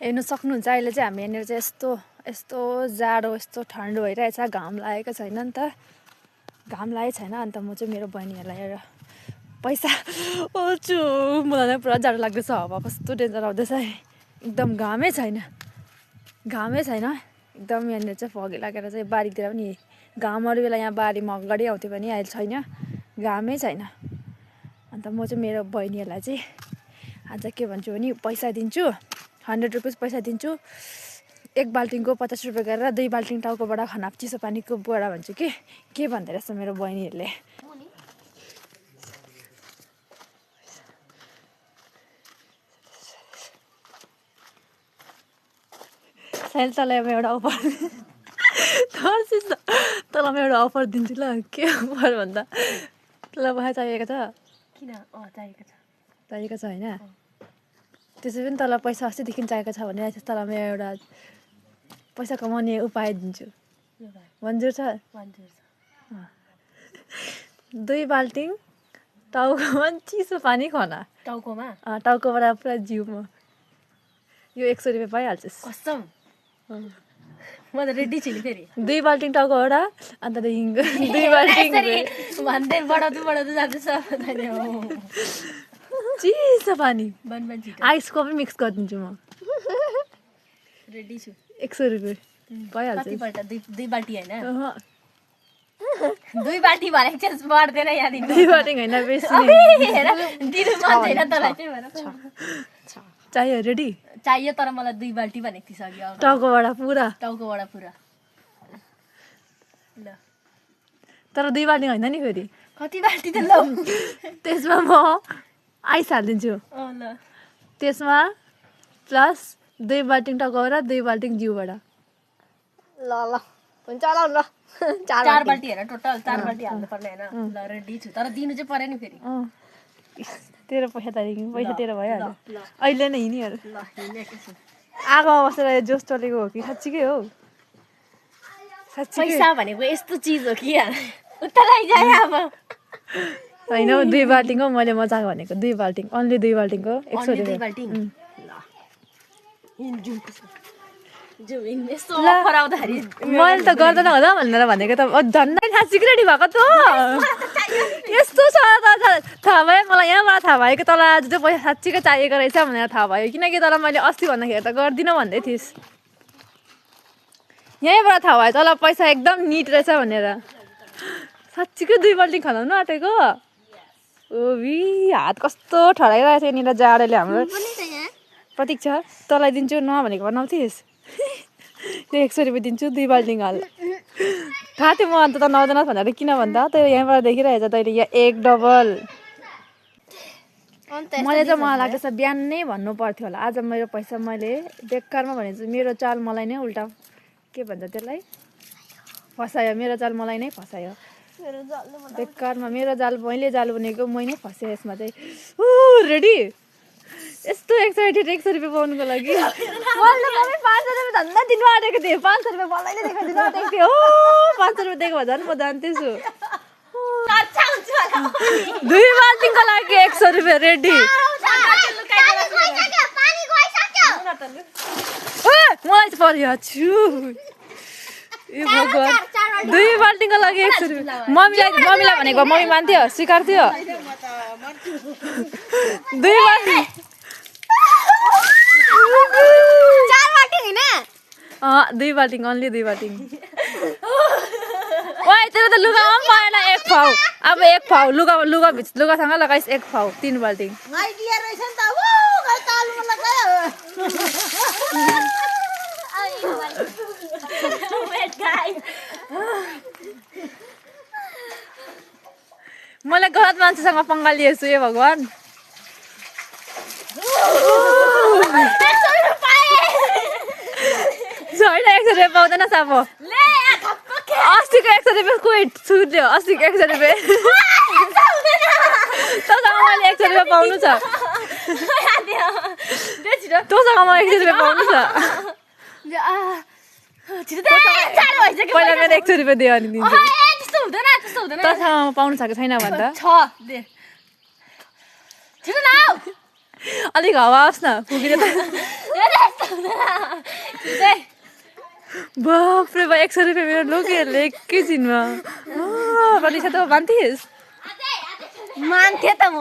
हेर्नु सक्नुहुन्छ अहिले चाहिँ हामी यहाँनिर चाहिँ यस्तो यस्तो जाडो यस्तो ठन्डो भइरहेछ घाम लागेको छैन नि त घाम लागेको छैन अन्त म चाहिँ मेरो बहिनीहरूलाई एउटा पैसा ओचु मलाई नै पुरा जाडो लाग्दैछ हावा कस्तो डेन्जर आउँदैछ एकदम घामै छैन एकदम यहाँनिर चाहिँ फगी लागेर चाहिँ बारीतिर पनि घाम अरू बेला यहाँ बारीमा अगाडि आउँथ्यो भने अहिले छैन घामै छैन अन्त म चाहिँ मेरो बहिनीहरूलाई चाहिँ आज के भन्छु भने पैसा दिन्छु 100 रुपिस पैसा दिन्छु 1 बाल्टिङको 50 रुपियाँ गरेर 2 बाल्टिङ टाउकोबाट खनाप चिसो पानीको बोरा भन्छु के भन्दै रहेछ मेरो बहिनीहरूले साइल तँलाई एउटा अफर तँलाई म एउटा अफर दिन्छु ल के अफर भन्दा तँलाई पैसा चाहिएको छ किन चाहिएको छ होइन त्यसै पनि तँलाई पैसा अस्तिदेखि चाहिएको छ भने तँलाई म एउटा पैसा कमाउने उपाय दिन्छु मन्जुर छ 2 बाल्टिङ टाउकोमा चिसो पानी खना टाउकोबाट पुरा जिउमा यो 100 रुपियाँ पाइहाल्छस् कसम म त रेडी छु नि फेरि 2 बाल्टिङ टाउकोबाट अन्त 2 बाल्टिङ भन्दै बढाउँदै जाँदैछ चिसो पानी बन छिटो आइसको पनि मिक्स गरिदिन्छु म रेडी छु 100 रुपियाँ पाइहाल्छ कतिपल्ट 2 बाल्टी हैन 2 बाल्टी भरे चाहिँ बढ्दैन यहाँ दिनु 2 बाल्टिङ हैन बेसी हेर दिनु मन छैन तँलाई चाहिँ भन चाहियो रेडी चाहियो तर मलाई 2 बाल्टी भनेको थिइस अघि टाउकोबाट पुरा ल तर 2 बाल्टिङ हैन नि फेरि कति बाल्टी त ल त्यसमा म आइस हालिदिन्छु ल त्यसमा प्लस 2 बाल्टिङ टाउकोबाट 2 बाल्टिङ जिउबाट ल हुन्छ ल ल 4 बाल्टी हेर टोटल 4 बाल्टी हाल्नु पर्ने हैन ल रेडी छु तर दिनु चाहिँ पर्यो नि फेरि तेरो पैसा तेरो भइहाल्यो अहिले नै हिँडिहाल्यो ल हिँडेको छु आगोमा बसेर जोस चलेको हो कि साँच्चीकै हो पैसा भनेको यस्तो चिज हो कि यार उता लैजाए अब होइन 2 बाल्टिङको मैले मजाक भनेको 2 बाल्टिङ अन्ली 2 बाल्टिङको 100 रुपियाँ बाल्टी ल यस्तो अफर आउँदाखेरि मैले त गर्दैन होला भनेर भनेको त झन्डै साँच्चीकै रेडी भएको त यस्तो छ थाहा भयो मलाई यहाँबाट थाहा भयो कि तँलाई आज चाहिँ पैसा साँच्चीकै चाहिएको रहेछ भनेर थाहा भयो किनकि तँलाई मैले अस्ति भन्दाखेरि त गर्दिनँ भन्दै थिइस् यहीँबाट थाहा भयो तँलाई पैसा एकदम निट रहेछ भनेर साँच्चीकै 2 बाल्टिङ खनाउनु आँटेको ओबी हात कस्तो ठडाइरहेको छ यहाँनिर जाडोले हाम्रो प्रतीक्षा तँलाई दिन्छु नभनेको बनाउँथिस् त्यो 100 रुपियाँ दिन्छु 2 बाल्टिङ हाल थाहा थियो म अन्त त नआउँदैनस् भनेर किन भन्दा त यहाँबाट देखिरहेछ तैँले यहाँ 1 डबल मलाई चाहिँ मलाई लाग्दैछ बिहान नै भन्नु पर्थ्यो होला आज मेरो पैसा मैले बेकारमा भनेछु मेरो चाल मलाई नै उल्टा के भन्छ त्यसलाई फसायो मेरो चाल मलाई नै फसायो बेकारमा मेरो जाल मैले जाल बनेको मै नै फसेँ यसमा चाहिँ रेडी यस्तो एक्साइटेड 100 रुपियाँ पाउनुको लागि मैले पनि 500 रुपियाँ धन्दा दिनु आँटेको थिएँ 500 रुपियाँ मलाई देखाइदिनु आँटेको थिएँ हो 500 रुपियाँ दिएको भए झन् म जान्दैछु 2 बाल्टिङको लागि 100 रुपियाँ रेडी मलाई चाहिँ पर्यो छु ए भगवान 2 बाल्टिङको लागि 100 रुपियाँ मम्मीलाई भनेको मम्मी मान्थ्यो स्वीकार्थ्यो 2 बाल्टिङ 2 बाल्टिङ अन्ली 2 बाल्टिङ ओए तेरो त लुगामा पनि पाएन 1 फाउ अब 1 फाउ लुगासँग लगाइस 1 फाउ 3 बाल्टिङ मलाई गलत मान्छेसँग पंगा लिएछु ए भगवान छैन 100 रुपियाँ पाउँदैन सापो अस्तिको 100 रुपियाँ कोही छुट्यो अस्तिको 100 रुपियाँ तँसँग मैले 100 रुपियाँ पाउनु छ तँसँग मलाई 100 रुपियाँ पाउनु छ पहिला मेरो 100 रुपियाँ दियो अनि दिन्छु तँसँग पाउनु छ कि छैन भन्दा अलिक हावा आओस् न पुगेर त बाफ्रे बा 100 रुपियाँ मेरो लोकेहरूले एकैछिनमा प्रतीक्षा त मान्थिस् मान्थे त म